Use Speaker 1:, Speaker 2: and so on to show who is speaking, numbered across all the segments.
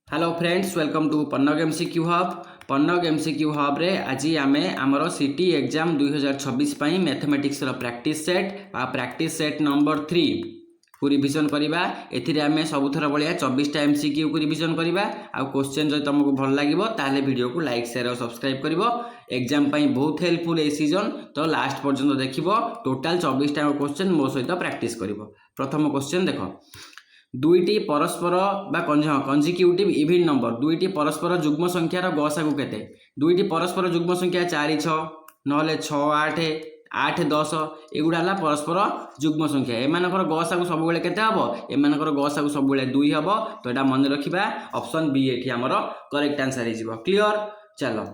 Speaker 1: Hello friends welcome to Pannag MCQ hub. Pannag MCQ hub रे आज आम आमर CT exam 2026 mathematics practice set आ प्रैक्टिस सेट नंबर 3 को रिविजन करवा। एमें सबुथर भाया 24टा एमसीक्यू को रिविजन करवा। आ क्वेश्चन जो तुमको भल लगे ताहले वीडियो को लाइक शेयर और सब्सक्राइब कर एग्जाम बहुत हेल्पफुल ए सीजन। तो लास्ट पर्यंत देख टोटाल 24टा क्वेश्चन मो सहित प्रैक्टिस कर। प्रथम क्वेश्चन देख, दुईटी परस्पर कंजिक्यूटिव इवन नंबर दुईटी परस्पर जुग्म संख्यार गसागु केते? दुईटी परस्पर जुग्म संख्या 4 6 नहले 6 8 8 10 एगुड़ा परस्पर जुग्म संख्या। एमानकर गसागु सब बेले केते हबो? एमानकर गसागु सब बेले 2 हबो। तो एटा मन रखिबा, ऑप्शन बी एठी हमर करेक्ट आंसर हे जिवो। क्लियर? चलो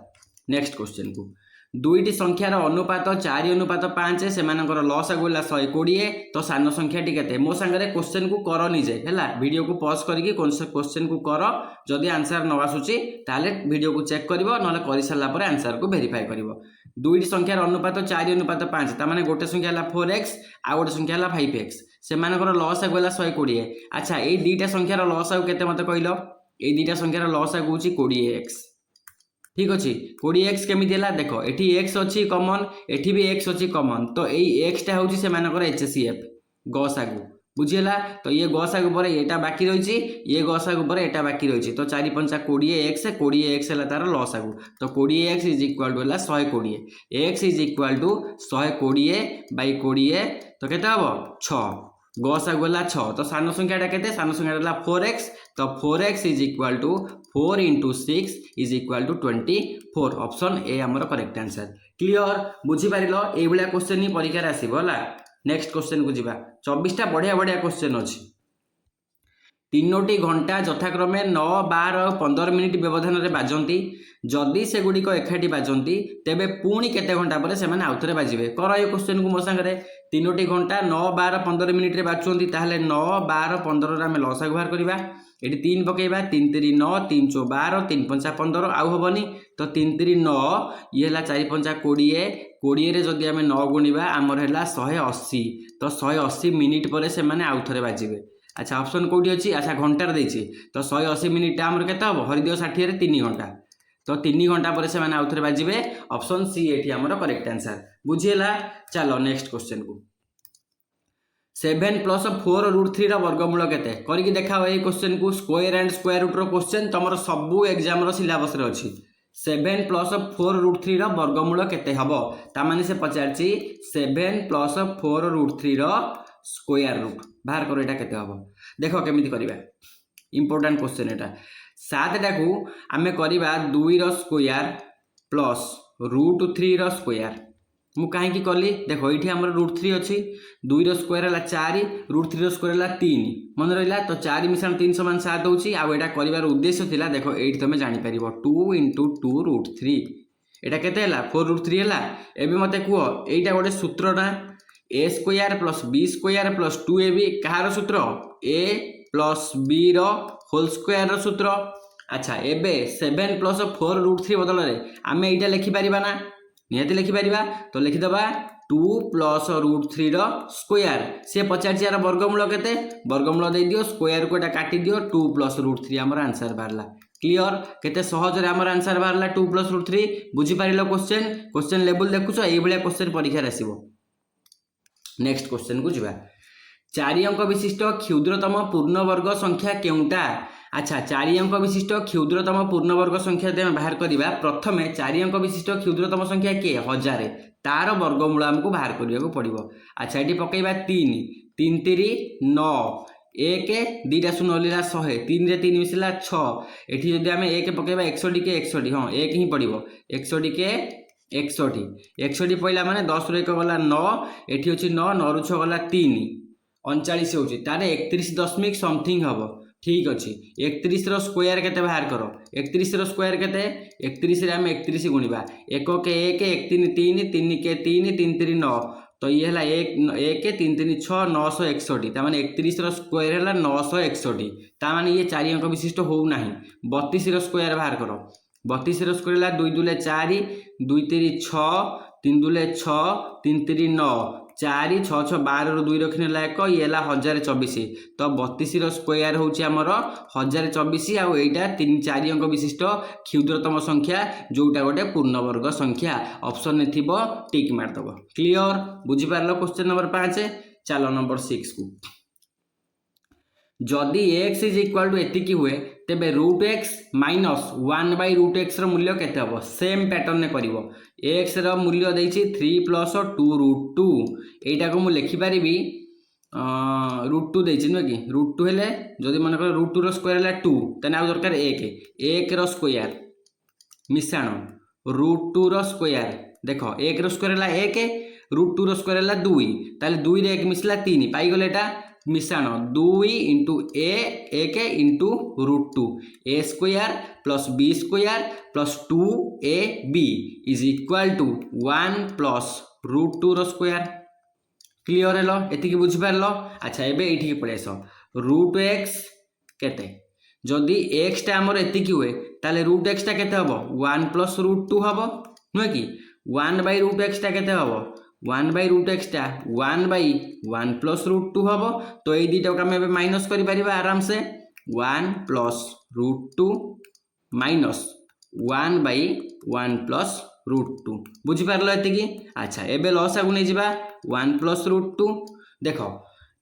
Speaker 1: नेक्स्ट क्वेश्चन को, दुईटी संख्यार अनुपात 4:5 से लसागु 120। तो सान संख्याटी केते? मो सांगरे क्वेश्चन को कर निजे हैला, वीडियो को पॉज करके क्वेश्चन को कर। जदि आंसर न आसुची ताले वीडियो को चेक करिवो, नले करि साला परे आंसर को वेरीफाई करिवो। दुईटी संख्यार अनुपात 4:5 ता माने गोटे संख्या हला 4x आ गोटे संख्या हला 5x। से लसागु 120। अच्छा ए दुईटा संख्यार लसागु केते मते कहिलो? ए दुईटा संख्यार लसागु होची 20x। ठीक अच्छे 20x केमी देख एटी x अच्छी कमन, एटी भी x अच्छी कमन। तो यही x टा हूँ से HCF गसागु बुझीला। तो ये गसागु पर एटा बाकी रही, ये गसागु पर एटा बाकी रही। तो 4 5 20x 20x है तार लसागु। तो 20x is equal to 120। x is equal to 120 by 20 तो केते हबो 6। गसागु 6। तो सान संख्याटा केते? सान संख्याटा 4x। तो 4x is equal to 4 × 6 is equal to 24। Option A हमर करेक्ट आंसर। क्लियर? बुझीपार ये क्वेश्चन ही परीक्षा आसला। नेक्स्ट क्वेश्चन को जीवा। 24टा बढ़िया बढ़िया क्वेश्चन अच्छी। 3टी घंटा यथाक्रमे 9 12 और 15 मिनिट व्यवधान में बाजती। जदि से गुड़िक एकाठी बाजती तेबे पुणी केते घंटा पर से आउ थे बाजे? कर ये क्वेश्चन को मो सांगे। 3टी घंटा 9 12 15 मिनिट में बाजुंट, ताहले 9 12 15 आम लसागु बाहर करवा। ये 3 पकेबा, 3 3 9 3 4 12 3 5 15 आउ हेनी। तो 3 3 9 ये 4 5 20 20 जदि आम 9 गुणवा आमर है 180। तो 180 मिनिट पर से आउ थे बाजे। अच्छा ऑप्शन कौटी अच्छी? अच्छा घंटार देछि। तो 180 मिनिट आमर केते हबो? हरिदियो 60 रे 3 घंटा। तो 3 घंटा पर से आउ थे बाजे। ऑप्शन सी एठी हमर करेक्ट आंसर। बुझीला? चलो नेक्स्ट क्वेश्चन को, 7 + 4√3 वर्गमूल केते? करके देखाओ ये क्वेश्चन को। स्क्वायर एंड स्क्वायर रूट रो क्वेश्चन तुम सबू एग्जाम रो सिलेबस रे अछि। 7 + 4√3 वर्गमूल केते हबो? ता माने से पचारछि 7 + 4√3 स्क्वायर रूट बाहर करो। एटा केते हबो? देखो केमिति करिबा। इंपोर्टेंट क्वेश्चन एटा। 7टा को आमे करिबा 2 रो स्क्वायर प्लस √3 रो स्क्वायर। मु कहीं कली देखो ये आम √3 अच्छी। 2 रो स्क्वायर है 4, √3 रो स्क्वायर है 3 मन रहा। तो 4 मिश्रण 3 = 7 होची। आ एटा करिवार उद्देश्य थिला देखो ये तुम जानीपर 2 × 2√3 एटा केते हला 4√3 हला। एबे मते कुह एटा गोटे सूत्र ना, a² + b² + 2ab कहार सूत्र? a + b रो होल स्क्वायर रो सूत्र। अच्छा एबे 7 + 4√3 बदल रे आमे एटा लिखि परिबा ना? निहाती लिखिपर। तो लिखिदबा 2 + √3 स्क्वायर। सी पचार यार वर्गमूल केते? वर्गमूल दे दियो, स्क्वायर को एटा काटी दियो, 2 + √3 आमर आंसर बाहरला। क्लियर? केते सहज रे आमर आंसर बाहरला 2 + √3। बुझी पारिलो क्वेश्चन? क्वेश्चन लेवल देखुछ एई भलिया क्वेश्चन परीक्षा रे आसीबो। नेक्स्ट क्वेश्चन को जीवा। 4 अंक विशिष्ट क्षुद्रतम पूर्णवर्ग संख्या केउटा? अच्छा 4 अंक विशिष्ट क्षुद्रतम पूर्णवर्ग संख्या दे बाहर करिबा। प्रथमे 4 अंक विशिष्ट क्षुद्रतम संख्या के 1000 तार वर्गमूल हमको बाहर करिया को पड़िबो। अच्छा एटी पकेबा 3 3 3 9 1 2टा 0 हलिला 100 3 रे 3 मिसिला 6। एठी जदि आमे 1 पकेबा 160 के 160 हां 1 ही पड़िबो। 160 के 160 160 पइला माने 10 रो 1 गला 9 एठी अछि 9 9 रो 6 गला 3 39 होची तारे 31 दशमिक समथिंग हबो। ठीक अच्छे 31 रो स्क्वायर केते बाहर करो? 31 रो स्क्वायर केते? 31 रे हम 31 गुणिबा 1 के 1 1 3 3 3 के 3 3 3 9। तो ये हला 1 1 3 3 6 961 ता माने 31 रो स्क्वायर हला 961 ता माने ये 4 अंक विशिष्ट हो नाही। 32 रो स्क्वायर बाहर करो। 32 रो स्क्वायर हला 2 2 4 2 3 6 3 2 6 3 3 9 4 6 6 12 ରୁ 2 ରଖିने 1 ये ହେଲା 1024 तो 32 ର स्क्वायर होची हमर 1024 आ एटा 3 4 अंक विशिष्ट क्षुद्रतम संख्या जोटा गोटे पूर्णवर्ग संख्या ऑप्शन ने थिबो टिक मार दबो क्लियर बुझी पारलो क्वेश्चन नंबर 5 चलो नंबर 6 को जदि x इज इक्वल टू एतिकी हुए तेबे रूट एक्स माइनस 1/√x मूल्य केते हबो सेम पैटर्न ने करिवो x रो मूल्य देछि 3 प्लस 2√2 एटा को मु लिखि परिबी √2 देछि न कि √2 हेले जदि मन कर √2 रो स्क्वायर हला 2 तने आ दरकार 1 रो स्क्वायर मिसाण √2 रो स्क्वायर देखो 1 रो स्क्वायर हला 1 √2 रो स्क्वायर हला 2 ताले 2 रे 1 मिसला 3 पाई गले एटा मिश्रण 2 into A 1 into √2 A square plus B square plus 2ab is equal to 1 plus √2 रो स्क्वायर क्लियर हेलो एतिकी बुझि पारलो अच्छा एबे एठी पळे आसो √x केते जदि x टा हमर एतिकी हुए ताले √x टा केते हबो 1 प्लस √2 हबो न कि 1/√x टा केते हबो 1/√x टा 1/1 प्लस √2 हबो तो ये दुटा को हम माइनस करि परिबा आराम से 1 प्लस √2 माइनस 1/1 प्लस √2 बुझी पारलो एतिकी अच्छा एबे लॉस आगु नै जिबा 1 प्लस √2 देखो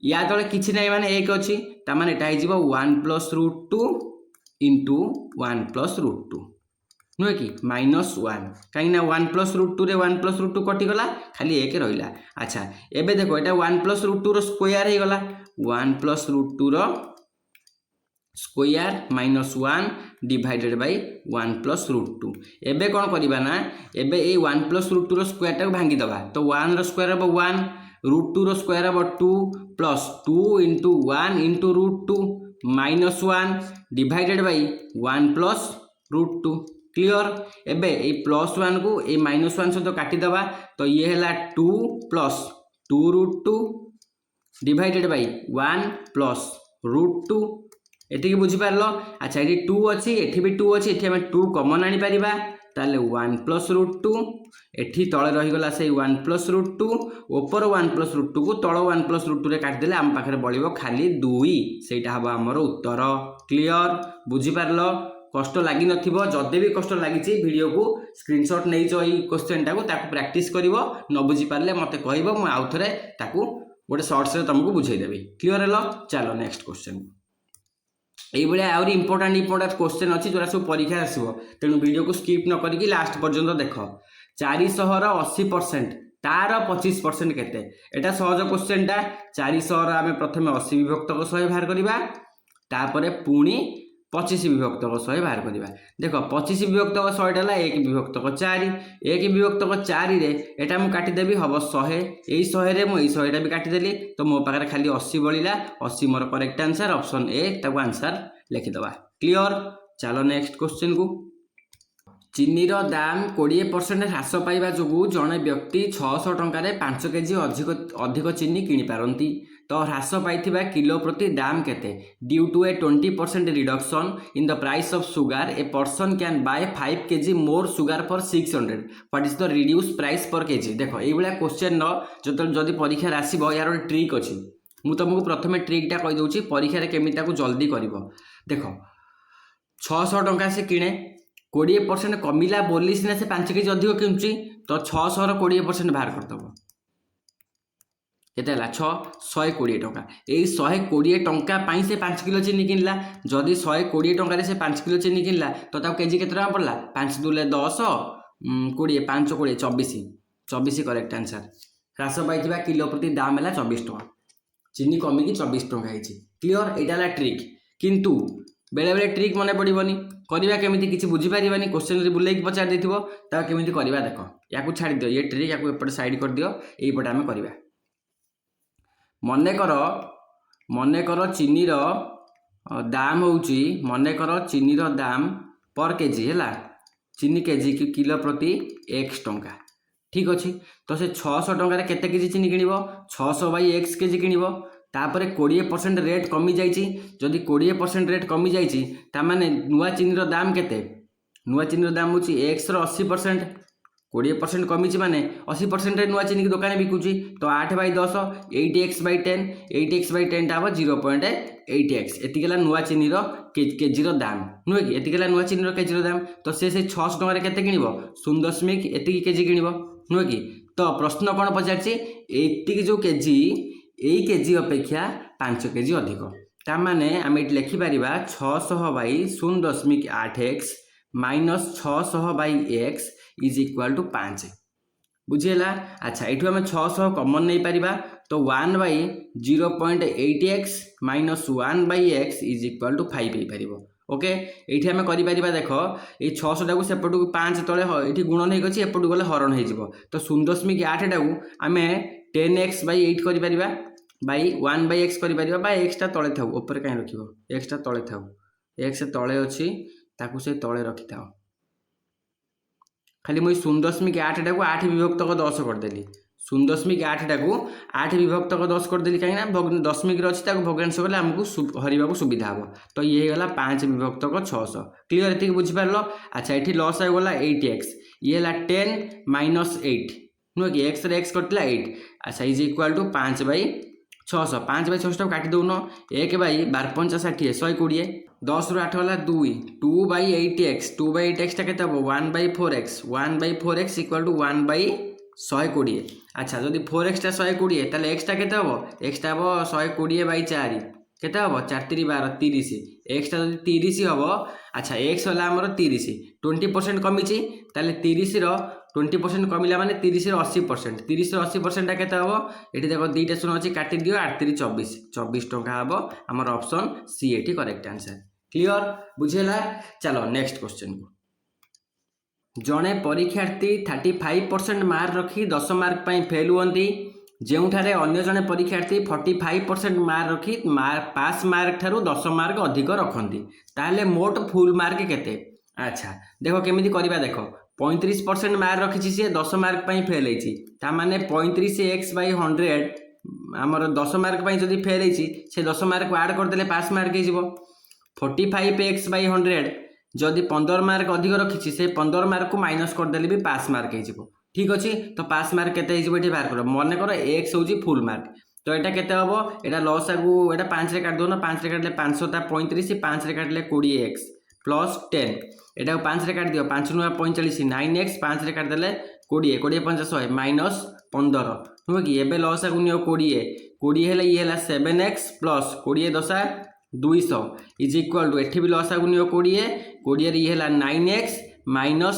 Speaker 1: या तले किछि नै माने 1 अछि ता माने एटा हि जिवो 1 प्लस √2 इंटू 1 प्लस √2 नुहे कि -1 कहीं 1 प्लस √2 रे 1 प्लस √2 कटि गला खाली 1 रहिला अच्छा एबे देखो एटा 1 प्लस √2 रो स्क्वायर हे गला 1 प्लस √2 रो स्क्वायर -1 डिवाइडेड बाय 1 प्लस √2 एबे कोन करिबा ना एबे ए 1 प्लस √2 रो स्क्वायर टा भांगी दबा तो 1 रो स्क्वायर हबो 1 √2 रो स्क्वायर हबो 2 plus 2 into 1 into √2 -1 divided by 1 plus √2 clear एबे ए +1 को ए -1 सहित काटी दबा तो ये हैला 2 प्लस 2√2 डिवाइडेड बाय 1 प्लस √2 एति की बुझी पारलो अच्छा एठी 2 अछि एठी भी 2 अछि एठी हम 2 कॉमन आनी परिबा ताले 1 प्लस √2 एठी तळे रहि गला से 1 प्लस √2 ऊपर 1 प्लस √2 को तळ 1 प्लस √2 रे काट देले हम पाखरे बळिबो खाली 2 सेटा हबो हमर उत्तर क्लियर बुझी पारलो कष्ट लगी नथिबो जदे भी कष्ट लागिछि वीडियो को स्क्रीनशॉट नै जो ई क्वेश्चन टा को ताको प्रैक्टिस करिवो न बुझी पारले मते कहइबो म आउ थरे ताको गोटे शॉर्ट्स रे तुमको बुझाई देबी क्लियर हेलो चलो नेक्स्ट क्वेश्चन एई बळे आउरी इंपोर्टेंट क्वेश्चन अछि जोरा सब परीक्षा आसीबो तेनु वीडियो को स्किप न करिकि लास्ट पर्यंत देखो 400 रो 80% तार 25% केते एटा सहज क्वेश्चन टा 400 रो आमे प्रथमे 80 विभक्त को 100 बाहर करिबा तापरे पुणी 25 विभक्त को 100 बाहर करिबा देखो 25 विभक्त को 100 टा 1 विभक्त को 4 1 विभक्त को 4 रे एटा मु काटी देबी हबो 100 एई 100 रे मु एई 100 टा भी काटी देली तो मो पाखरे खाली 80 बळिला 80 more correct answer option A ताको आंसर लिखि दबा क्लियर चलो नेक्स्ट क्वेश्चन को चीनी रो दाम 20% ह्रास पाइबा जोगु जने व्यक्ति 600 टंका रे 5 केजी अधिक चीनी किनि पारंती तो ह्रास पाइथिबा किलो प्रति दाम केते due to a 20% reduction in the price of sugar a person can buy 5 KG more sugar for 600 what is the reduce price per KG देखो एई बळा क्वेश्चन न जदि परीक्षा रे आसीबो यार एक ट्रिक अछि मु तुमको प्रथमे ट्रिक टा कहि दोछि परीक्षा रे केमिता को जल्दी करिवो देखो 600 टंका से किणे 20% कमिला बोली सिना से 5 केजी अधिक किनुची तो 600 रो 20% बाहर करदबो केते हला 120 टंका एई 120 टंका पई से 5 किलो चीनी किनला जदि 120 टंका रे से 5 किलो चीनी किनला तो ता केजी केते टका पड़ला 5 दुले 10 20 5 20 24 करेक्ट आंसर ह्रास पाइथिबा किलो प्रति दाम हला 24 टंका चीनी कमी की 24 टंका हेछि क्लियर एटा हला ट्रिक किंतु बेले बेले ट्रिक मने पड़िबनी करिबा केमिति किछि बुझी परिबानी क्वेश्चन रे बुलेई पचार देथिबो ता केमिति करिबा देखो याकू छाडी दियो ये ट्रिक याकू एपटे साइड कर दियो एई पटे हम करिबा मने करो चीनी रो दाम होउची मने करो चीनी रो दाम पर केजी हैला चीनी केजी की किलो प्रति x टंका ठीक अछि तो से 600 टंका रे केते केजी चीनी किनिबो 600 बाई x केजी किनिबो तापरे 20% रेट कमी जाइछि जदि 20% रेट कमी जाइछि ता माने नुवा चीनी रो दाम केते नुवा चीनी रो दाम होची x रो 80% 20% कमी माने 80% नुआ चीनी की दुकान बिकुची तो 8/10 8x/10 8x/10 हम 0.8x एतिकला नुआ चीनी केजी दाम नुहे कि एतिकला नुआ चीनी केजी दाम तो से 600 टकर केते किनिबो 0.1 एतिकी केजी किनिबो नुहे कि तो प्रश्न कौन पचारछि एतिकी जो केजी एई केजी अपेक्षा 5 केजी अधिक ता माने आम ये लिखिपर 600/0.8x minus 600/x is equal to 5 बुझीला। अच्छा ये आम 600 कमन नहीं पारिबा तो 1/0.8x minus 1/x is equal to 5 हो पार। ओके ये आम कर देख ये 600 टाक सेपटू 5 तले ये गुण नहीं अच्छी एपटू गले हरण हो तो 0.8 टाक आम 10x/8 कर 1/x कर एक्स टा तले था ऊपर कहीं रख एक्स टा तले था एक्स तले अच्छी ताकू से तले रखी था खाली मुझे 0.8 टाक 8 विभक्तक 10 करदेली 0.8 टाक 8 विभक्तक 10 करदेली कहीं दशमिक अच्छी भग्नांश कले आमको हरवा सुविधा हम तो ये गला 5 विभक्तक 600 क्लीयर ये बुझीपार। अच्छा ये लस आगला 8x ये 10 माइनस 8 नुह कि एक्स एक्स कटिला 8 अच्छा इज इक्वाल टू 5/600 5/600 काटी दौन 1/12 60 120 10 ରୁ 8 गला 2 2/8x 2/8x टा केते हबो 1/4x 1/4x इक्वल टू 1/120 अच्छा जदि 4x टा 120 ताले x टा केते हबो x टा हबो 120/4 केते हबो 4 3 12 30 x टा जदि 30 हबो अच्छा x होला हमर 30 20% कमिची ताले 30 रो 20% कमिला माने 30 रो 80% 30 रो 80% टा केते हबो एठी देखो दुईटा शून्य अछि काटी दियो 8 3 24 24 टका हबो हमर ऑप्शन सी एठी करेक्ट आंसर। क्लियर बुझेला। चलो नेक्स्ट क्वेश्चन को जड़े परीक्षार्थी 35% मार्क रखी 10 मार्क पर फेल हुंती जोठारे अन्य जड़े परीक्षार्थी 45% मार्क रखी पास मार्क ठारू 10 मार्क अधिक रखती ताहले मोट फुल मार्क केते। अच्छा देखो केमिति करबा देख 35% मार्क रखी सी 10 मार्क पर फेल होती ताने 35x/100 आमर 10 मार्क पर जब फेल होती से 10 मार्क आड करदे पास मार्क हो 45x/100 जदि 15 मार्क अधिक रखी से 15 मार्क को माइनस करदे भी पास मार्क हो ठीक अच्छे तो पास मार्क केते ये बाहर कर मन कर एक्स हूँ फुल मार्क तो यहाँ केते हम यहाँ लस आगू यहाँ 5 रे काट दौन 5 रे काटले 500 35 5 रे काटले 20x प्लस 10 यहाँ 5 रे काट दियो 5 × 45 9x 5 रे काटदे 20 20 5 100 माइनस 15 नुह कि एवं लस आगू नियो 20 20 है ये 7x plus 20 10 200 is equal to एठी भी लस आगू नियो 20 20 ये 9x माइनस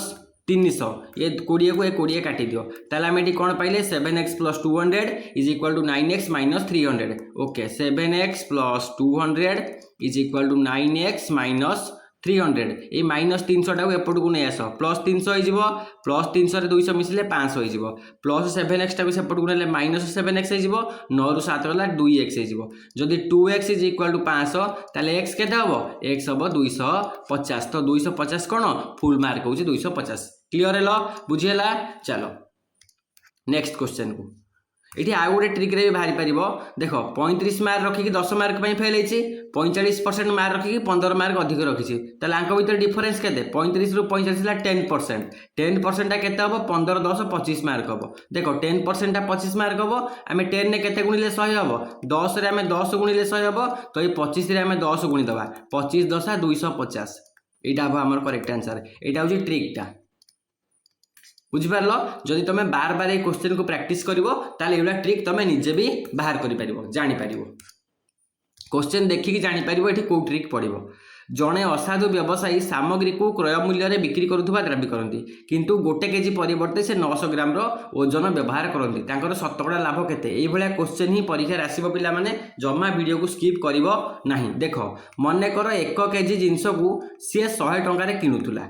Speaker 1: 300 ये 20 को 20 काटी दियो ताले आम ये कौन पाइले 7x plus 200 is equal to 9x minus 300 okay 7x plus 200 is equal to 9x minus 300 ये माइनस 300 टाक एपट को नहीं आस प्लस 300 हो प्लस 300 200 मिसले 500 हो प्लस 7x टाक सेपट को नहीं माइनस 7x हो 9 ରୁ 7 गला 2x हो जदि 2x इज इक्वाल टू 500 ताले x केते हबो x हबो 250 तो 250 कौन फुल मार्क हो 250 क्लियर है बुझीला। चलो नेक्स्ट क्वेश्चन को ये आउ गोटे ट्रिक रे भी बाहरी पार देख 35 मार्क रखिकी 10 मार्क फेल होती 45% मार्क रखिकी 15 मार्क अधिक रखी ताक भर डिफरेन्स के 35 ରୁ 45 10% 10% के 15 10 25 मार्क हम देख 10% 25 मार्क हम आम 10 ने के गुणिले 100 हम 10 आम 10 गुणिले 100 हम तो ये 25 आम 10 गुणिदेवा 25 10 250 यहाँ हम आम करेक्ट आंसर यहाँ हूँ ट्रिकटा बुझिपार जदि तुम बार बार ये क्वेश्चन को प्रैक्टिस करिवो ताले एउला ट्रिक तुम निजे भी बाहर करि परिवो जानि परिवो क्वेश्चन देखिकी जानि परिवो एठी को ट्रिक पड़िवो जड़े असाधु व्यवसायी सामग्री को क्रय मूल्य बिक्री करुवा दाबी करती किंतु गोटे केजी परिवर्ते से 900 ग्राम ओजन व्यवहार करती तांकर शतकड़ा लाभ केते एई भलिया क्वेश्चन ही परीक्षा आसीबो पिला माने जम्मा वीडियो को स्किप करिवो नाही। देख मन कर 1 केजी जिनस को सी 100 टंका किणुला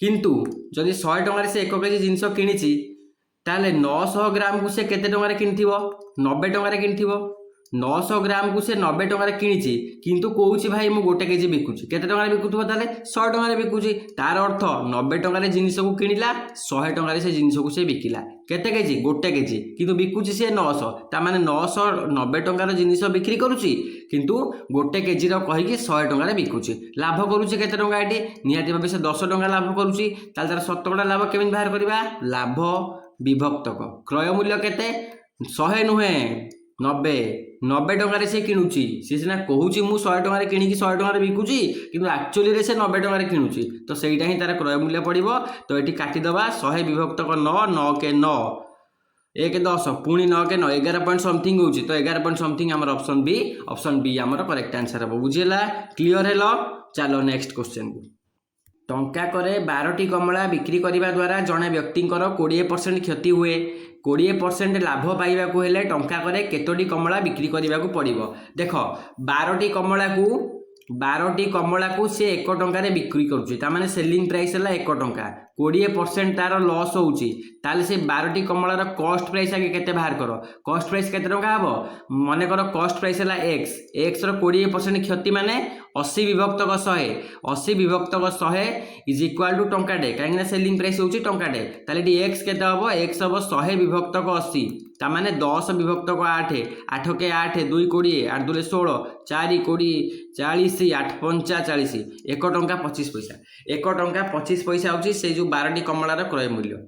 Speaker 1: किंतु जदि 100 टंकार से 1 केजी जिनस किणी ताले 900 ग्राम को से केते टंकार किणिथिबो 90 टंकार किणिथिबो 900 ग्राम को से 90 टंकार किणी किंतु कौच भाई मुझे 1 केजी बिकुची केते टंकार बिकुथबो ताले 100 टंकार बिकुची तार अर्थ 90 टंकार जिनिस को किणिला 100 टंकार से जिनिस को से बिकिला केते केजी 1 केजी किंतु बिकुची से 900 ता माने 990 टंकार जिनिस बिक्री करूची किंतु 1 केजी रो कहि कि 100 टंकार बिकुची लाभ करूची केते टंका एटी निहाती भाबे से 10 टंका लाभ करूची ताल तार शतकड़ा लाभ केमिन बाहर करबा लाभ विभक्तक क्रय मूल्य केते 100 नुहे 90 टंकार से किणुची सी सीना कहूँ मुझे 100 टंकार किणिकी 100 टंकार बिकुची किंतु एक्चुअली से 90 टंकार किणुची तो सहीटा ही तार क्रय मूल्य पड़ो तो ये काटिदेवा 100 विभक्तक 9 के 9 1 10 पुणी 9 के 9 11 पॉइंट समथिंग होची तो 11 पॉइंट समथिंग आमर ऑप्शन बी आमर करेक्ट आंसर हम बुझीला क्लियर हेलो चलो नेक्स्ट क्वेश्चन को टंकाकरे 12टी कमला बिक्री करने द्वारा जड़े व्यक्तिंकर 20% क्षति हुए 20% लाभ पाइबा हेले टंकाकरे केतोटी कमला बिक्री करने को पड़ो देख 12टी कमला को सी 1 टंकार बिक्री करुँचे सेलिंग प्राइस है 1 टंका 20% तार लॉस होची ताले से 12टी कमलार कॉस्ट प्राइस आगे केते बाहर करो कॉस्ट प्राइस केते टंका हम मन कर कॉस्ट प्राइस है एक्स रो 20% क्षति माने 80 विभक्तक 100 विभक्तक 100 इज इक्वाल टू टंकाटे कहीं सेलिंग प्राइस होची टंकाटे ताले एक्स केते हम एक्स हम 100 विभक्तक 80 ता माने 10 विभक्तक 8 8 के 8 2 20 8 2 16 4 20 40 8 5 40 1 टंका 25 पैसा 1 टंका 25 पैसा होची से जो 12टी कमलार क्रय मूल्य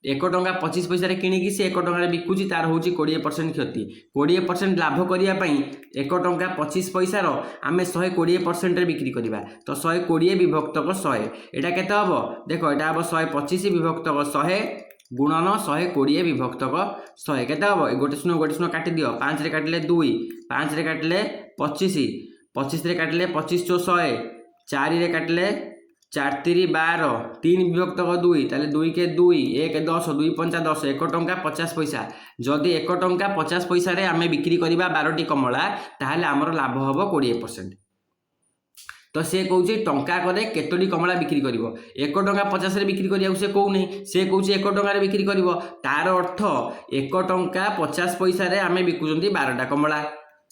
Speaker 1: 1 टंका 25 पैसा किणिकी से 1 टंकार बिकुची तार हूँ 20% क्षति 20% लाभ करने 1 टंका 25 पैसार आम 120% बिक्री करवा तो 120 विभक्तक 100 यहाँ केते हम देख यहाँ हम 125 विभक्तक 100 गुणन 120 विभक्तक 100 केते हम गोटे शून्य काटी दियो 5 रे काटिले 2 5 रे काटिले 25 25 रे काटिले 25 चो 100 4 रे काटिले 4 3 12 3 विभक्तक 2 ताले 2 के 2 1 10 2 5 10 1 टंका 50 पैसा जदि 1 टंका 50 पैसा रे आमे बिक्री करिबा 12टी कमला ताहले हमर लाभ हबो 20% तो से कहूँ टंका करे केतोटी कमला बिक्री कर 1 टंका 50 रे बिक्री करिया से कहू नहीं से कहूँ 1 टंकार बिक्री कर तार अर्थ 1 टंका 50 पैसा रे आमे बिकुचंती 12टा कमला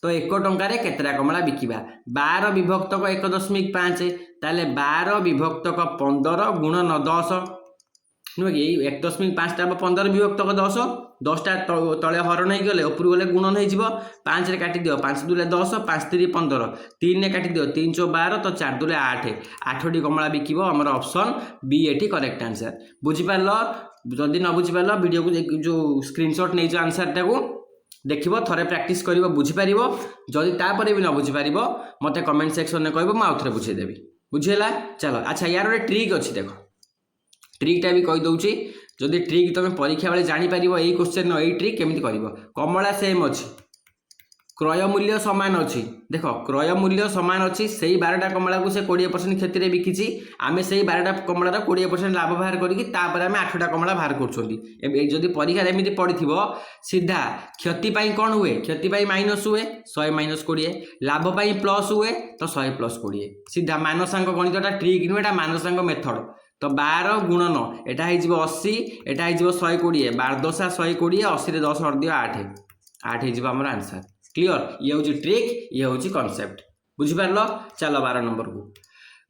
Speaker 1: तो 1 टंकार केतटा कमला बिकिबा 12 विभक्तक 1.5 ताले 12 विभक्तक 15 गुणन 10 नुह कि 1.5 टा 15 विभक्तक 10 10टा तले हरण हो गले ऊपर गले गुणन हो 5 रे काटी दियो 5 2 10 5 3 15 3 रे काटी दियो 3 4 12 तो 4 2 8 8टी कमला बिकिबो हमर ऑप्शन बी एटी करेक्ट आंसर बुझी पारलो जदि न बुझी पारलो वीडियो को जो स्क्रीनशॉट नै जो आंसर टाको देखिबो थरे प्रैक्टिस करिवो बुझी पारिबो जदि तापरे भी न बुझी पारिबो मते कमेंट सेक्शन में कहबो म आउथरे बुझे देबी बुझिला चलो अच्छा यार रे ट्रिक अछि देखो ट्रिकटा भी कहि दउची जदि ट्रिक तुम परीक्षा बेले जानी पारिबो एई क्वेश्चन एई ट्रिक केमिति करिवो कमला सेम अछि क्रय मूल्य समान अछि देखो क्रय मूल्य समान अछि सेही 12टा कमला को से 20% क्षति रे बिकिछि आमे सेही 12टा कमलार 20% लाभ बाहर करिकि तापर आमे 8टा कमला बाहर करछोंती एबे जदि परीक्षा एमिति पडिथिबो सीधा क्षति पई कोन हुए क्षति पई माइनस हुए 100 माइनस 20 लाभ पई प्लस हुए तो 100 प्लस 20 सीधा मानसांक गणितटा ट्रिक नुएटा मानसांक मेथड तो 12 गुणन एटा हो 80 एटा हो 120 12 10 120 80 रे 10 हर दियो 8 8 हो हमर आंसर क्लियर ये हूँ ट्रिक ये हूँ कॉन्सेप्ट बुझिपार चलो 12 नंबर को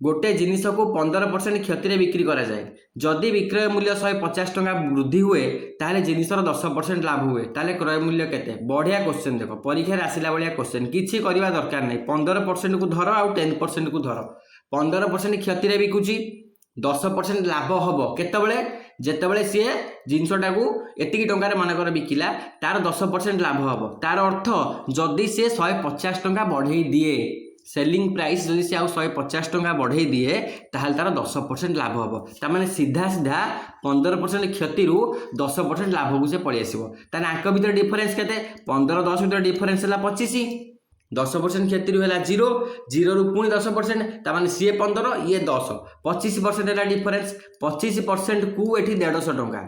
Speaker 1: गोटे जिनिस को 15% क्षति बिक्री करा जाए जदि विक्रय मूल्य 150 टंका वृद्धि हुए ताले जिनिसर 10% लाभ हुए ताले क्रय मूल्य केते बढ़िया क्वेश्चन देखो परीक्षा आसिला भाया क्वेश्चन किछि करबा दरकार नहीं 15% को धर आउ 10% को धर 15% क्षति बिकुची 10% लाभ हम केतबले जेतबले सी जिनसटा को एतिकी टंकार मनकर बिकिला तार 10% लाभ हम तार अर्थ जदि सी 150 टंका बढ़ई दिए सेलिंग प्राइस जदि सी 150 टंका बढ़ई दिए ताहले तार 10% लाभ हम ता माने सीधा सीधा 15% क्षति रु 10% लाभ को से पळि आसीबो ताने आंक भीतर डिफरेंस केते 15 10 भीतर डिफरेंस हला 25 10% क्षति रु 0 0 रु पुणी 10% तामाने सी 15 ये 10 25% है डिफरेंस 25% को एठी 150 टंका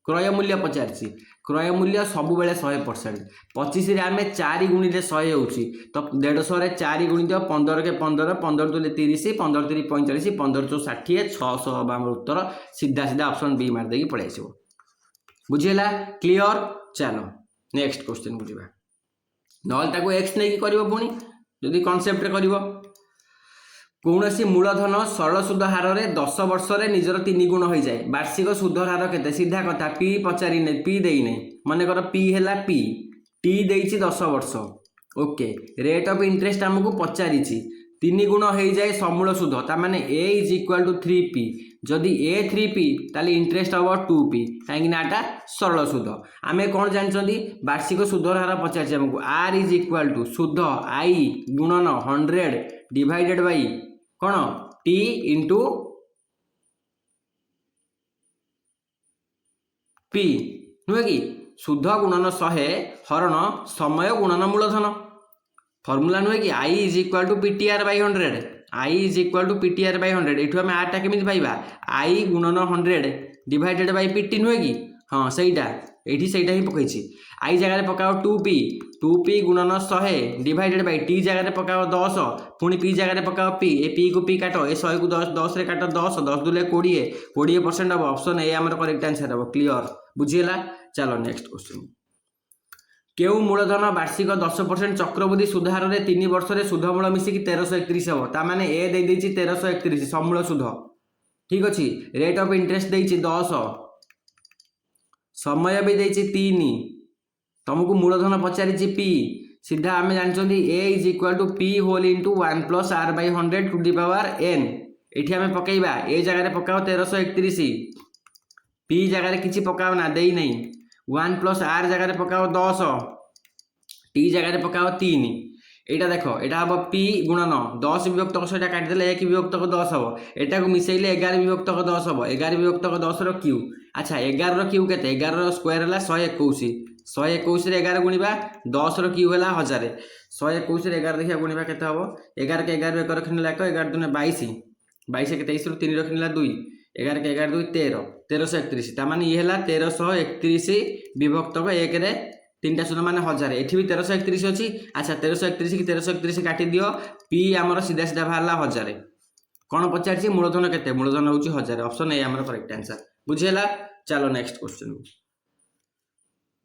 Speaker 1: क्रय मूल्य पचारसी क्रय मूल्य सब बेले 100% 25 रे आमे 4 गुणी रे 100 होउची तो 150 रे 4 गुणी दियो 15 के 15 15 दुले 30 15 3 45 15 चो 60 600 हबा हमर उत्तर सीधा सीधा ऑप्शन बी मार देगी पळै आसीबो बुझिला क्लियर चलो नेक्स्ट क्वेश्चन बुझिबा नहले ताको एक्स नहीं करिवो पुणी जदि कॉन्सेप्ट रे करिवो कौनसी मूलधन सरल सुध हार में 10 वर्ष रे निजर 3 गुण हो जाए वार्षिक सुध हार केते सीधा कथा पी पचारि नै पी देई नै मन कर पी हैला पी टी देइछि 10 वर्ष ओके रेट ऑफ इंटरेस्ट हमको पचारि 3 गुण हो जाए समूल सुध ता माने ए इज इक्वल टू 3p जदि ए 3p ताली इंटरेस्ट हम 2p कहीं नाटा सरल सुध आमे कौन जानछंती वार्षिक सुध हार पचारि हमको आर इज इक्वल टू सुध आई गुणन 100 डिवाइडेड बाई कौन टी इंटू पी नुहे कि शुद्ध गुणन 100 हरण समय गुणन मूलधन फॉर्मूला नुहे कि I is equal to PTR by 100 I is equal to PTR by 100 एठू आम आरटा केमिति पाइबा आई गुणन 100 डिवाइडेड बाई पीटी नुहे कि हाँ सहीटा एठी सहीटा ही पकईछि आई जगह पकाओ 2p गुणन 100 डिवाइडेड बाई टी जगह पकाओ 10 पुणी पी जगह पकाओ पी ए पी को पी काट ए 100 को 10 रे काट 10 10 दुले 20% हम ऑप्शन ए हमर करेक्ट आंसर हम क्लियर बुझिला चलो नेक्स्ट क्वेश्चन केउ मूलधन वार्षिक 10% चक्रवृद्धि सुधार में 3 वर्ष रे सुध मूल मिसिकी 1331 हम ता माने ए दे देछि 1331 समूल सुध ठीक अछि रेट ऑफ इंटरेस्ट देछि 10 समय भी देछि 3 तुमको मूलधन पचारि पी सीधा आम जानते A is equal to P whole into 1 plus R by 100 to the power N ये आम पकईबा ए जगह पकाओ 1331 पी जगह किसी पकाओ ना दे नहीं 1 प्लस आर जगह पकाओ 10 टी जगह पकाओ 3 यहाँ देख यहाँ हम पी गुणन 10 विभक्तक 100 काटिदेले 1 विभक्तक 10 हम एटा को मिसेले 11 विभक्तक 10 हम 11 विभक्तक 10 रो क्यू अच्छा 11 रो क्यू केते 11 रो स्क्वायर है 121 121 रे 11 गुणिबा 10 रो क्यू है 1000 121 रे 11 देखिया गुणिबा केते हबो 11 के 11 एक रखिनेला 1 11 दुने 22 22 के 23 रो 3 रखिनेला 2 11 के 11 2 13 1331 ता माने ये है 1331 विभक्तक 1 रे 3टा शून्य मान 1000 एठी भी 1331 अच्छी अच्छा 1331 की 1331 काटी दियो पी आमर सीधा सीधा बाहरला 1000 कौन पचार मूलधन केते मूलधन होची 1000 ऑप्शन ए आमर करेक्ट आंसर बुझिला चलो नेक्स्ट क्वेश्चन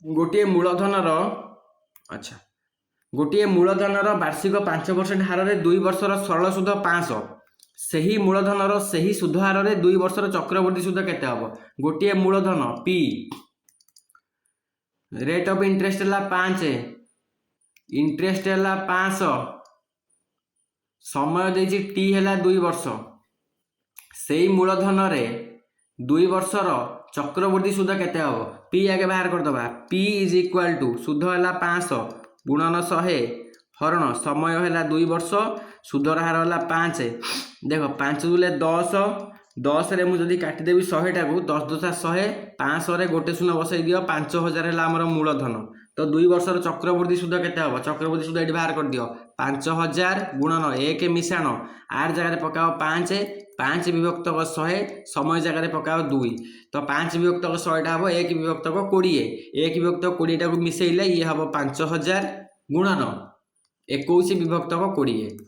Speaker 1: गोटे मूलधनर अच्छा गोटे मूलधनर वार्षिक 5% हार में 2 वर्षर सरल सुध 500 सही मूलधनर सही सुध हार में 2 वर्षर चक्रवर्ती सुध केते हबो गोटे मूलधन पी रेट ऑफ इंटरेस्ट है 5 इंटरेस्ट है 500 समय देछि टी है 2 वर्ष से मूलधन रे 2 वर्षर चक्रवर्ती सुध केते हबो पी आगे बाहर कर दबा पी इज इक्वल टू सुध है 500 गुणन 100 हरण समय है 2 वर्ष सुधर हार है 5 देख 5 दुले 10 रे मुझे काटिदेवी 100 टा को 10 10 100 500 रे गोटे शून्य बसई दियो 5000 है आमर मूलधन तो 2 वर्षर चक्रवर्ती सुध केते हबो चक्रवर्ती सुध ये बाहर कर दियो 5000 गुणन 1 मिशाण आर जगह पकाओ 5 विभक्तक 100 समय जगह पकाओ 2 तो 5 विभक्तक 100 टा हबो 1 विभक्तक 20 1 विभक्तक 20 टा को मिसेइले ये हबो 5000 गुणन 21 विभक्तक 20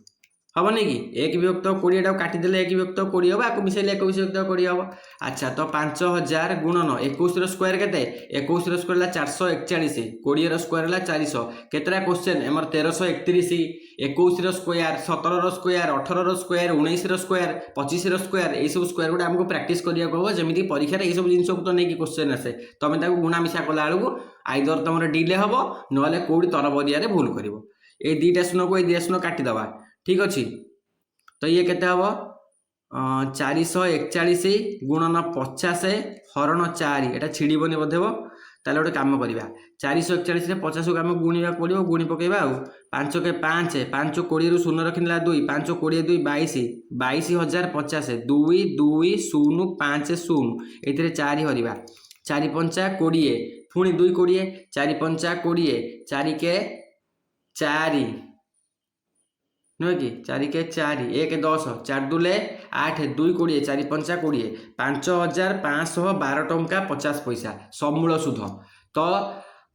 Speaker 1: हम नहीं कि 1 विभक्त 20 टा काटिदेले 1 विभक्त 20 हम आपको मिसेले 21 विभक्त 20 हम अच्छा तो 5000 गुणन 21 स्क्वायर केते 21 स्क्वायर ला 441 20 स्क्वायर ला 400 केतरा क्वेश्चन हमर 1331 21 square 17 square 18 square 19 square 25 square ए सब स्क्वायर गुडा हमको प्रैक्टिस करिया को जेमिति परीक्षा रे ए सब जिंस को तो नहीं कि क्वेश्चन आसे तमे ताको गुणा मिसा कला आलू आइदर तमर डिले हबो नले कोडी तरबरिया रे भूल करिवो ए दीटा शून्य को ए दीटा शून्य काटी दबा ठीक अच्छे तो ये केते हम 441 गुणन 50 हरण 4 यहाँ छिड़बनी बोधे ताले गोटे कम करवा 441 50 को आम गुणा पड़ो गुणी पकेबा 5 के 5 5 20 रु 0 रखिला 2 5 20 2 22,050 2 2 0 5 0 ये 4 हरवा 4 5 20 पुणी 2 20 4 5 20 4 के 4 नुहे कि 4 के 4 1 10 4 दुले 8 2 20 4 5 20 5512 टंका 50 पैसा समूल सुध तो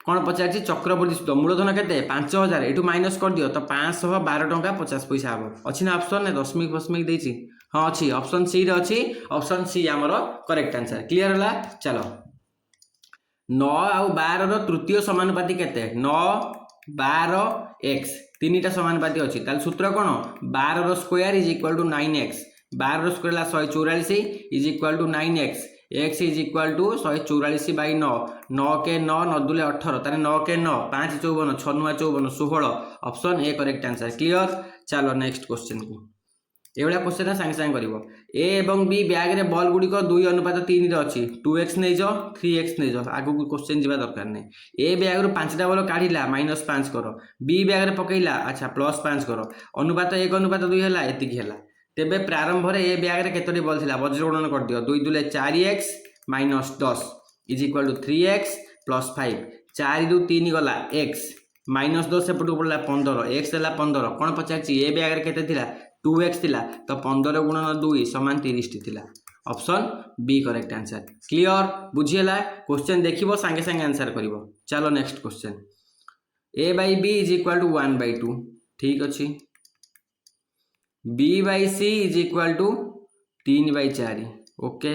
Speaker 1: कौन पचार चक्रवर्ती सुध मूलधन केते 5000 एठू माइनस कर दियो तो 512 टंका 50 पैसा हम अच्छी ना ऑप्शन ने दशमिक फशमिक देछि हाँ अच्छी ऑप्शन सी रे अच्छी ऑप्शन सी आमर करेक्ट आंसर क्लियर है चलो 9 आउ 12 रो तृतीय समानुपाती केते 9 12x तीनटा समानुपाती अच्छी ताल सूत्र कौन 12 square is equal to 9x 12 square है 144 is equal to 9x x is equal to 144 by 9 9 के 9 9 दुले 18 तारे 9 के 9 5 54 6 9 54 16 option A correct answer clear. चलो नेक्स्ट क्वेश्चन को एभलिया क्वेश्चन सांगे सांगे कर ए एवं बी बैग रे बॉल गुड़िक 2:3 अच्छी 2x नहीं जाओ 3x नहीं जाओ आगु क्वेश्चन जावा दरकार नहीं ए बैग रु 5टा बॉल काढ़िला -5 कर बी बैग रे पकेइला अच्छा +5 कर अनुपात 1:2 है एतिकी है तेबे प्रारंभ रे ए बैग रे केतोटी बॉल थिला वज्र गुणन कर दियो 2 Dhule 4x -10 is equal to 3x +5 4 रु 3 गला x -10 सेपट पड़ला 15 x है 15 कौन पचार ए बैग रे केते थिला 2x थिला तो 15 गुणन 2 समान 30 थिला option B correct answer clear बुझीला क्वेश्चन देखिबो संगे संगे आंसर करिवो। चलो next question a by b is equal to 1/2 ठीक अच्छी b by c is equal to 3/4 okay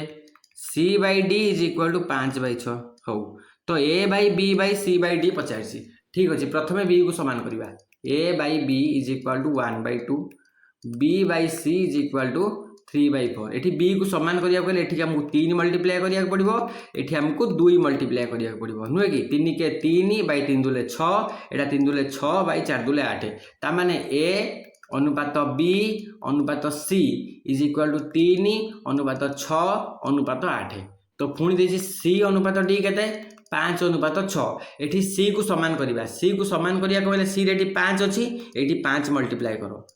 Speaker 1: c by d is equal to 5/6 हो तो a by b by c by d पचारसी ठीक अच्छे प्रथमे b को समान करवा a by b is equal to 1/2 b by c is equal to 3/4 एठी b को समान करिया गले एठी हमको 3 मल्टीप्लाई करिया पड़िबो एठी हमको 2 मल्टीप्लाई करिया पड़िबो नुहे कि 3 के 3 by 3 Dhule 6 Etah 3 Dhule 6 by 4 Dhule 8 ता माने a अनुपात b अनुपात c इज इक्वल टू 3 अनुपात 6 अनुपात 8 तो पुणी देछि c अनुपात d केते 5:6 एठी c को समान करिबा c को समान करिया कहले c रे एठी 5 अछि एठी 5 मल्टीप्लाई करो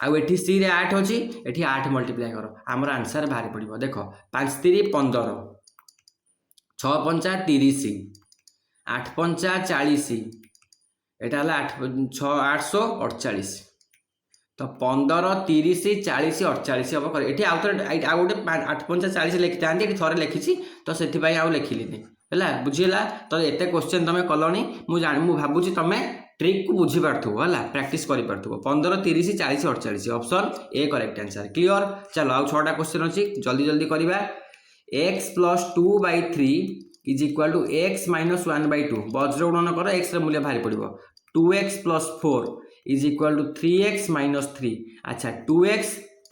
Speaker 1: आउ एठी सी रे 8 अछि एठी 8 मल्टीप्लाई करो हमर आंसर बाहर पड़िबो देखो 5 3 15 6 5 30 8 5 40 एटा हला 6 848 तो 15 30 40 48 हम कर एठी आउ गोटे 8 5 40 लिखि थांती एठी थरे लिखिछि तो सेथि पई आउ लिखिलिनी हला बुझिला तो एते क्वेश्चन तमे कलोनी मु भाबुछि तमे ट्रिक को बुझी पार्थुव है प्रैक्टिस करि पार्थुव 15 30 40 48 option A correct answer clear. चलो आउ 6टा क्वेश्चन अछि जल्दी जल्दी करिबा x + 2/3 is equal to x - 1/2 वज्र गुणन कर x रे मूल्य बाहर पड़िबो 2x + 4 is equal to 3x - 3 अच्छा 2x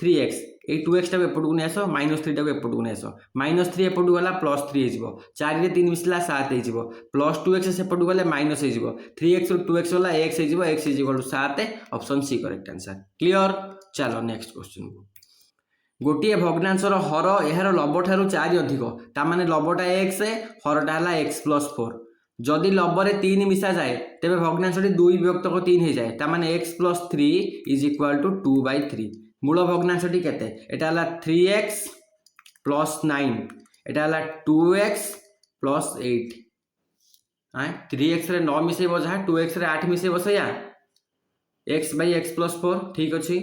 Speaker 1: 3x ए 2x टा एपट को नै आसो -3 टा एपट को नै आसो -3 एपट गला +3 हो 4 रे 3 मिसला 7 हो +2x सेपट गले माइनस हो 3x रो 2x वाला x हो x is equal to 7 option C correct answer clear. चलो नेक्स्ट क्वेश्चन को गोटे भग्नांशर हर यार लब ठारू 4 अधिक ता माने लबटा x हरटा हला x + 4 जदि लबरे 3 मिसा जाए तेबे भग्नांशटी 2 विभक्त 3 हो जाए ता माने x + 3 इज इक्वल टू 2/3 मूल भग्नांशटी केते एटा हला 3x + 9 एटा हला 2x + 8 3x रे 9 मिसेबो जहा 2x रे 8 मिसेबो सया x/x + 4 ठीक अछि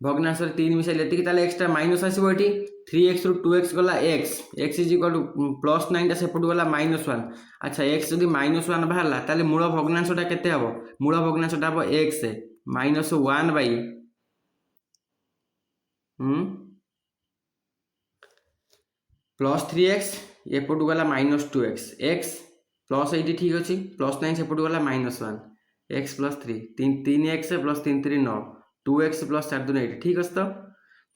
Speaker 1: भग्नांश रे 3 मिसे लेति कि ताले x टा माइनस आसीबो एठी 3x रो 2x गला x इज इक्वल टू +9 टा सेपट गला -1 अच्छा x जदि -1 बाहरला ताले मूल भग्नांशटा केते हबो मूल भग्नांशटा हबो x -1 +3x एपट गला -2x x प्लस 8 ठीक अच्छे +9 सेपट गला -1 x + 3 3x + 3 3 9 2x + 4 2 8 ठीक अच्छे तो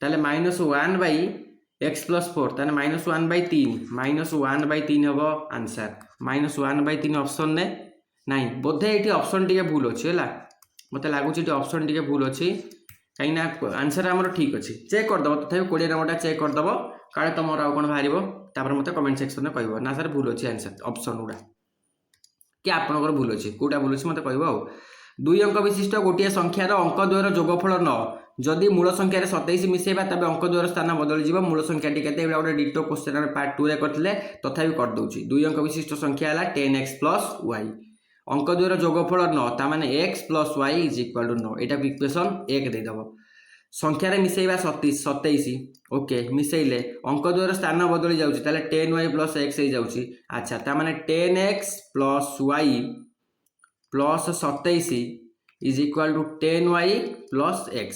Speaker 1: ताले -1/x + 4 ताले -1/3 -1/3 हबो आंसर -1/3 ऑप्शन ने नहीं बोधे ये ऑप्शन टी भूल अच्छे है मत लगुच ऑप्शन टी भूल अच्छी कहीं आंसर आमर ठीक अच्छे चेक करदेव तथा 20 नंबरटा चेक करदेव काले तुम आउ कौन बाहर मत कमेंट सेक्शन में कह ना सर भूल अच्छे आंसर ऑप्शन गुड़ा कि आपंकर भूल अच्छे कौटा भूल अच्छे मत कह 2 अंक विशिष्ट गोटे संख्यार अंक द्वयर जोगफल 9 जदि मूल संख्यार 27 मिसेबा तबे अंक द्वयर स्थान बदल जीव मूल संख्याटी केते गोटे डिटो क्वेश्चन आम पार्ट 2 रे करथिले तथापि कर दउची 2 अंक विशिष्ट संख्या है 10x + y अंक द्वयर जोगफल 9 ता माने x + y is equal to 9 एटा इक्वेशन 1 दे दबो संख्यार मिसेबा 27 ओके मिसेइले अंक द्वयर स्थान बदली जाउची ताले 10y + x हो जाउची अच्छा ता माने 10x + y + 27 is equal to 10y + x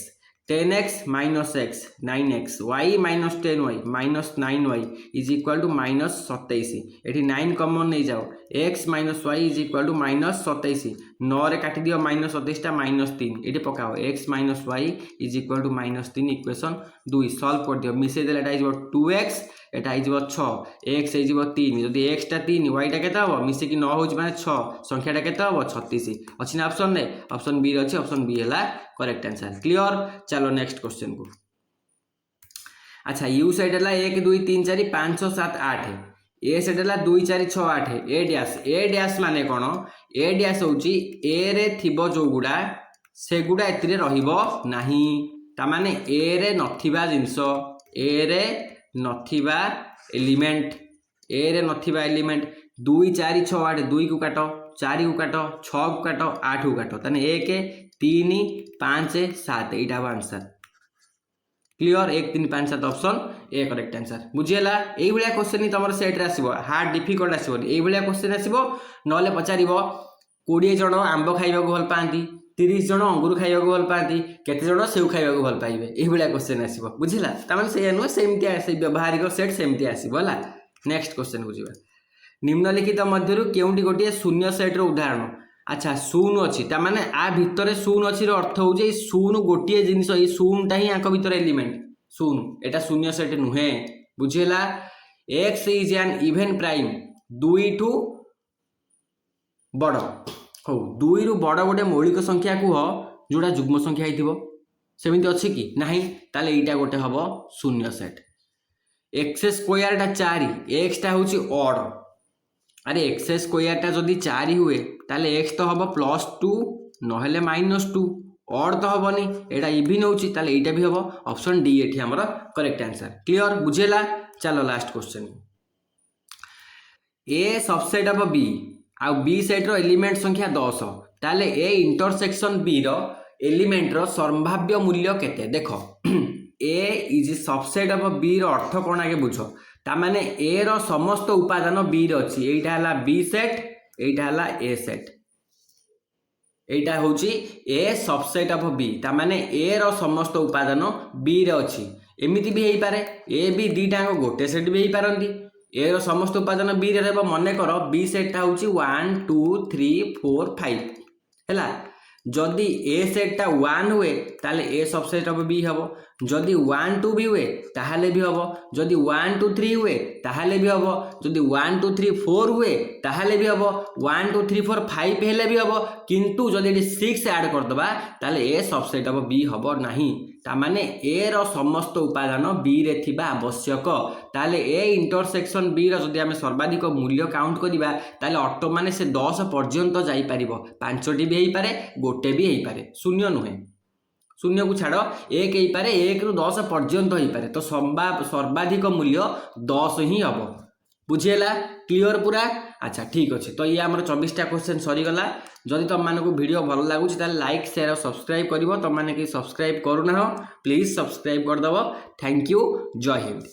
Speaker 1: 10x - x 9x y - 10y - 9y is equal to -27 एठी 9 कॉमन नहीं जाओ x - y is equal to -27 9 रे काटी दियो -27 टा -3 ये पकाओ x - y is equal to -3 equation 2 solve कर दियो मिसे देला एटा is 2x Etah is 6 x is 3 जदी x टा 3 y टा केता हो मिसे कि 9 होच माने 6 संख्या टा केता हो 36 अछि ना ऑप्शन ने ऑप्शन बी रे अछि ऑप्शन बी हला करेक्ट आंसर क्लियर। चलो नेक्स्ट क्वेश्चन को अच्छा यू साइड हला 1 2 3 4 5 6 7 8 ए साइड हला 2 4 6 8 ए डैश माने कोन ए डैश होची ए रे थिबो जो गुडा से गुडा एतिरे रहिबो नाही ता माने ए रे नथिबा जिंसो ए रे नथिबा एलिमेंट ए रे नथिबा एलिमेंट 2 4 6 8 2 को काटो 4 को काटो 6 को काटो 8 को काटो तने 1 3 5 7 एटा answer clear 1 3 5 7 option A correct answer बुझियला एई भलिया क्वेश्चन तमर सेट रे आसीबो हार्ड डिफिकल्ट आसीबो एई भलिया क्वेश्चन आसीबो नले पचारिबो 20 जण आंबो खाइबा को भल पांती 30 जण अंगूर खाइबा को भल पांती केते जण सेउ खाइबा को भल पाइबे एई भलिया क्वेश्चन आसीबो बुझिला त माने से नो सेमति आसी व्यवहारिक सेट सेमति आसीबो हला। नेक्स्ट क्वेश्चन को जीवा निम्नलिखित मध्यरु केउंटी गोटिए शून्य सेट रो उदाहरण अच्छा शून अच्छी ताने आ भितर शून अच्छी अर्थ हूँ शून गोटे जिनस ये शूनटा ही आंक भितर एलिमेंट शून एटा शून्य सेट नुहे बुझेला x is an even prime 2 two बड़ हो 2 रु बड़ गोटे मौलिक संख्या कुह जोड़ा जुग्म संख्या होइथिबो सेमिति अछि कि नाही ताले एटा गोटे हबो शून्य सेट एक्स स्क्वायर टा 4 एक्स टा होची ऑड अरे एक्स स्क्वायर टा जदि 4 हुए ताले एक्स तो हम +2 नहेले -2 ऑड तो हेनी एटा इवन होची ताले एटा भी हम ऑप्शन डी एठी हमर करेक्ट आंसर क्लियर बुझेला। चलो last question A subset of B आ बी सेट रो एलिमेंट संख्या 10 ताले ए इंटरसेक्शन बी रो एलिमेंट रो संभाव्य मूल्य केते देखो A is subset of B रो अर्थ कोन आगे बुझो ता माने ए रो समस्त उपादान बी रो अछि एटा हला बी सेट एटा हला ए सेट एटा होची ए सबसेट ऑफ बी ता माने ए रो समस्त उपादान बी रे अछि एमिति भी हेई पारे ए बी दीटा गोटे सेट भी हेई पारंती ए रो समस्त उपादान बी रे रहबो मने करो बी सेट ता होची 1 2 3 4 5 हैला जदि ए सेट ता 1 हुए ताले ए सबसेट ऑफ बी हबो जदि 1 2 भी हुए ताहाले भी हबो जदि 1 2 3 हुए ताहाले भी हबो जदि 1 2 3 4 हुए ताहाले भी हबो 1 2 3 4 5 हेले भी हबो किंतु जदि 6 ऐड कर दबा ताले ए सबसेट ऑफ बी हबो नाही ता माने ए रो समस्त उपादान बी रे थिबा आवश्यक ताले ए इंटरसेक्शन बी रो जदि हमें सर्वाधिक मूल्य काउंट करिबा ताले ऑटो माने से 10 पर्यंत जाई परिबो 5 टी भी हेई पारे गोटे भी हेई पारे शून्य नुहे शून्य को छाड़ 1 हेई पारे 1 रु 10 पर्यंत हेई पारे तो सर्वाधिक मूल्य 10 ही हबो बुझेला क्लियर पूरा अच्छा ठीक अच्छे तो ये आम 24टा क्वेश्चन सरीगला जदि तुम मानक वीडियो भल लगुच लाइक शेयर और सब्सक्राइब कर तुम मैंने सब्सक्राइब करूना प्लीज सब्सक्राइब करदेव थैंक यू जय हिंद।